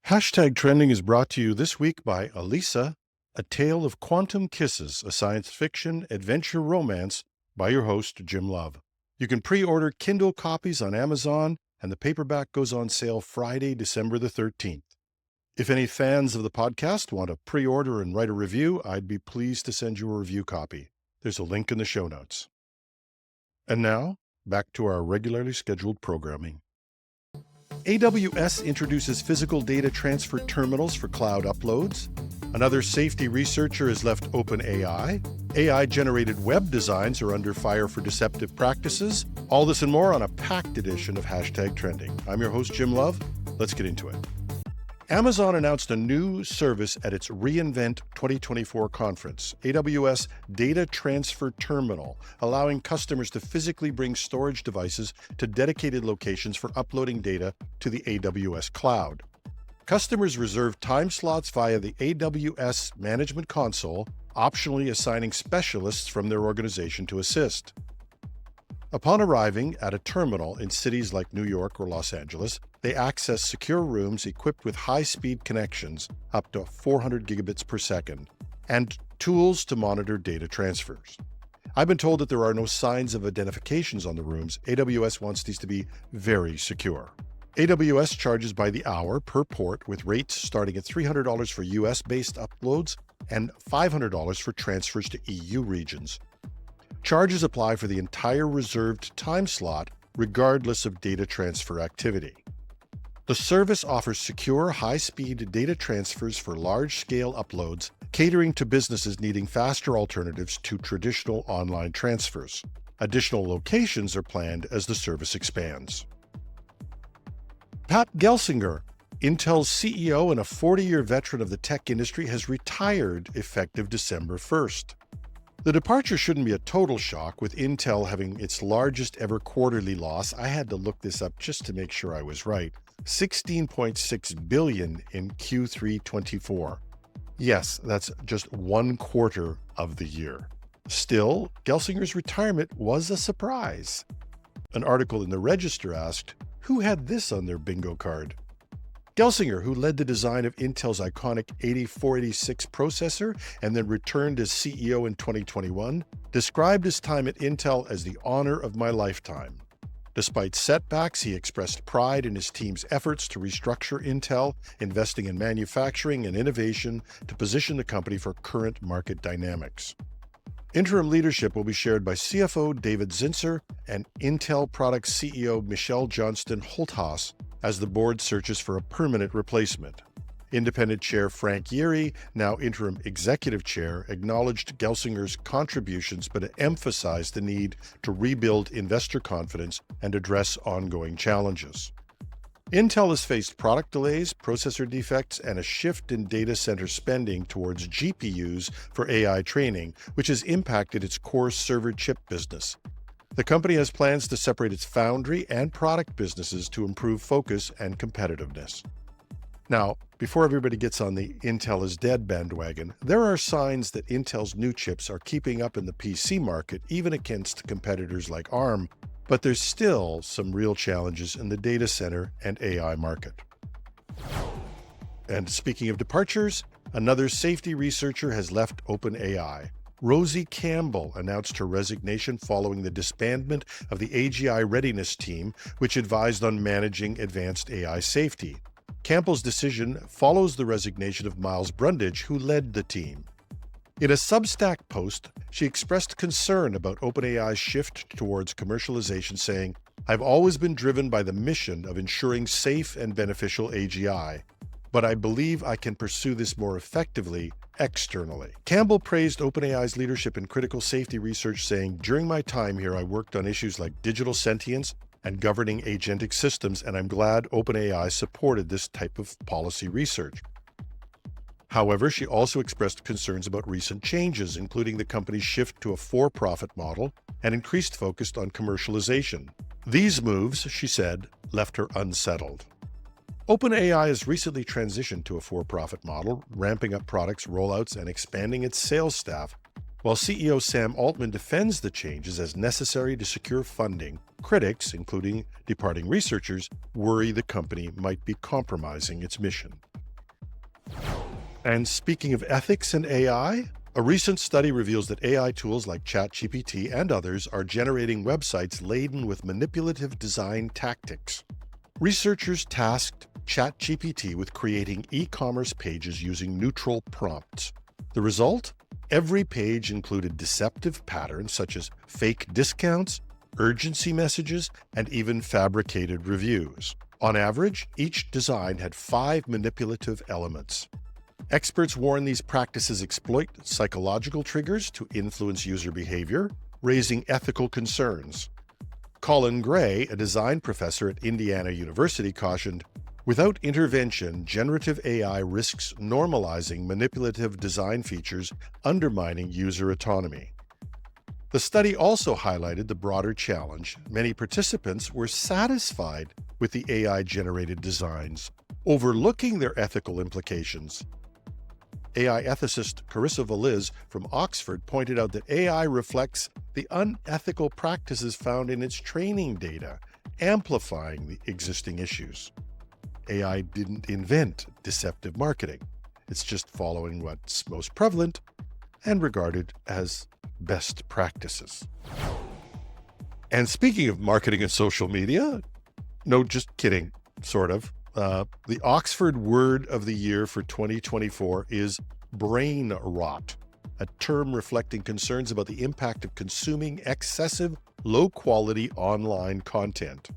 Hashtag Trending is brought to you this week by Elisa, A Tale of Quantum Kisses, a science fiction adventure romance by your host, Jim Love. You can pre-order Kindle copies on Amazon, and the paperback goes on sale Friday, December the 13th. If any fans of the podcast want to pre-order and write a review, I'd be pleased to send you a review copy. There's a link in the show notes. And now, back to our regularly scheduled programming. AWS introduces physical data transfer terminals for cloud uploads. Another safety researcher has left OpenAI. AI-generated web designs are under fire for deceptive practices. All this and more on a packed edition of Hashtag Trending. I'm your host, Jim Love. Let's get into it. Amazon announced a new service at its reInvent 2024 conference, AWS Data Transfer Terminal, allowing customers to physically bring storage devices to dedicated locations for uploading data to the AWS cloud. Customers reserve time slots via the AWS Management Console, optionally assigning specialists from their organization to assist. Upon arriving at a terminal in cities like New York or Los Angeles, they access secure rooms equipped with high-speed connections up to 400 gigabits per second and tools to monitor data transfers. I've been told that there are no signs of identifications on the rooms. AWS wants these to be very secure. AWS charges by the hour per port, with rates starting at $300 for US-based uploads and $500 for transfers to EU regions. Charges apply for the entire reserved time slot, regardless of data transfer activity. The service offers secure, high-speed data transfers for large-scale uploads, catering to businesses needing faster alternatives to traditional online transfers. Additional locations are planned as the service expands. Pat Gelsinger, Intel's CEO and a 40-year veteran of the tech industry, has retired effective December 1st. The departure shouldn't be a total shock, with Intel having its largest ever quarterly loss. I had to look this up just to make sure I was right. $16.6 billion in Q3 24. Yes, that's just 1 quarter of the year. Still, Gelsinger's retirement was a surprise. An article in the Register asked, who had this on their bingo card? Gelsinger, who led the design of Intel's iconic 8486 processor and then returned as CEO in 2021, described his time at Intel as the honor of my lifetime. Despite setbacks, he expressed pride in his team's efforts to restructure Intel, investing in manufacturing and innovation to position the company for current market dynamics. Interim leadership will be shared by CFO David Zinsser and Intel Products CEO Michelle Johnston Holthaus as the board searches for a permanent replacement. Independent Chair Frank Yeary, now interim executive chair, acknowledged Gelsinger's contributions but emphasized the need to rebuild investor confidence and address ongoing challenges. Intel has faced product delays, processor defects, and a shift in data center spending towards GPUs for AI training, which has impacted its core server chip business. The company has plans to separate its foundry and product businesses to improve focus and competitiveness. Now, before everybody gets on the Intel is dead bandwagon, there are signs that Intel's new chips are keeping up in the PC market, even against competitors like ARM, but there's still some real challenges in the data center and AI market. And speaking of departures, another safety researcher has left OpenAI. Rosie Campbell announced her resignation following the disbandment of the AGI readiness team, which advised on managing advanced AI safety. Campbell's decision follows the resignation of Miles Brundage, who led the team. In a Substack post, she expressed concern about OpenAI's shift towards commercialization, saying, "I've always been driven by the mission of ensuring safe and beneficial AGI, but I believe I can pursue this more effectively externally." Campbell praised OpenAI's leadership in critical safety research, saying, "During my time here, I worked on issues like digital sentience and governing agentic systems, and I'm glad OpenAI supported this type of policy research." However, she also expressed concerns about recent changes, including the company's shift to a for-profit model and increased focus on commercialization. These moves, she said, left her unsettled. OpenAI has recently transitioned to a for-profit model, ramping up products, rollouts, and expanding its sales staff. While CEO Sam Altman defends the changes as necessary to secure funding, critics, including departing researchers, worry the company might be compromising its mission. And speaking of ethics and AI, a recent study reveals that AI tools like ChatGPT and others are generating websites laden with manipulative design tactics. Researchers tasked ChatGPT with creating e-commerce pages using neutral prompts. The result? Every page included deceptive patterns such as fake discounts, urgency messages, and even fabricated reviews. On average, each design had 5 manipulative elements. Experts warn these practices exploit psychological triggers to influence user behavior, raising ethical concerns. Colin Gray, a design professor at Indiana University, cautioned, "Without intervention, generative AI risks normalizing manipulative design features, undermining user autonomy." The study also highlighted the broader challenge. Many participants were satisfied with the AI-generated designs, overlooking their ethical implications. AI ethicist Carissa Valiz from Oxford pointed out that AI reflects the unethical practices found in its training data, amplifying the existing issues. AI didn't invent deceptive marketing. It's just following what's most prevalent and regarded as best practices. And speaking of marketing and social media, no, just kidding, sort of. The Oxford Word of the Year for 2024 is brain rot, a term reflecting concerns about the impact of consuming excessive, low-quality online content.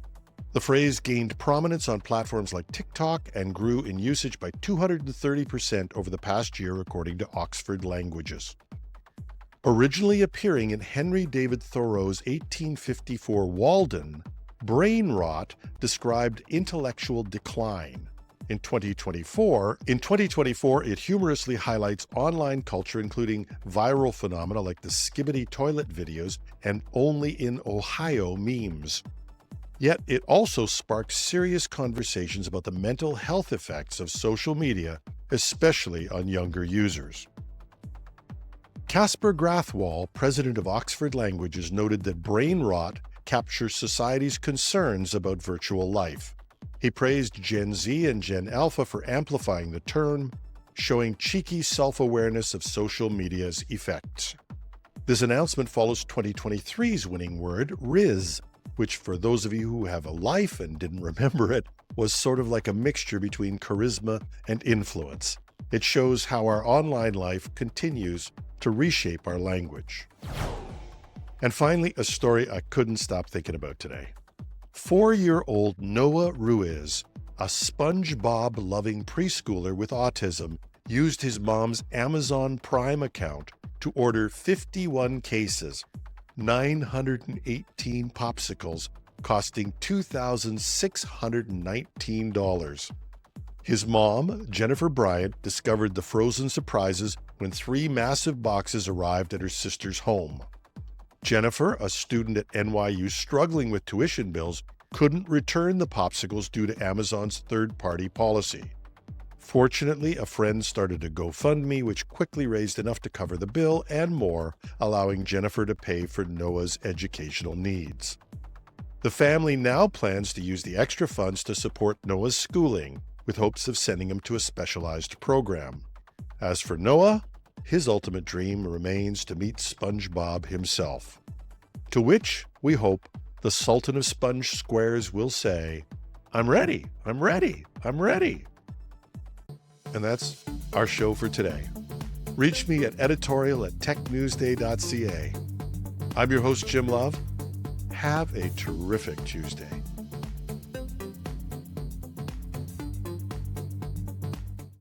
The phrase gained prominence on platforms like TikTok and grew in usage by 230% over the past year, according to Oxford Languages. Originally appearing in Henry David Thoreau's 1854 Walden, brain rot described intellectual decline. In 2024, it humorously highlights online culture, including viral phenomena like the Skibbity toilet videos and only in Ohio memes. Yet it also sparks serious conversations about the mental health effects of social media, especially on younger users. Casper Grathwohl, president of Oxford Languages, noted that brain rot captures society's concerns about virtual life. He praised Gen Z and Gen Alpha for amplifying the term, showing cheeky self-awareness of social media's effects. This announcement follows 2023's winning word, Riz, which, for those of you who have a life and didn't remember it, was sort of like a mixture between charisma and influence. It shows how our online life continues to reshape our language. And finally, a story I couldn't stop thinking about today. 4-year-old Noah Ruiz, a SpongeBob-loving preschooler with autism, used his mom's Amazon Prime account to order 51 cases, 918 popsicles, costing $2,619. His mom, Jennifer Bryant, discovered the frozen surprises when 3 massive boxes arrived at her sister's home. Jennifer, a student at NYU struggling with tuition bills, couldn't return the popsicles due to Amazon's third-party policy. Fortunately, a friend started a GoFundMe, which quickly raised enough to cover the bill and more, allowing Jennifer to pay for Noah's educational needs. The family now plans to use the extra funds to support Noah's schooling, with hopes of sending him to a specialized program. As for Noah, his ultimate dream remains to meet SpongeBob himself. To which, we hope, the Sultan of Sponge Squares will say, "I'm ready, I'm ready, I'm ready." And that's our show for today. Reach me at editorial@technewsday.ca. I'm your host, Jim Love. Have a terrific Tuesday.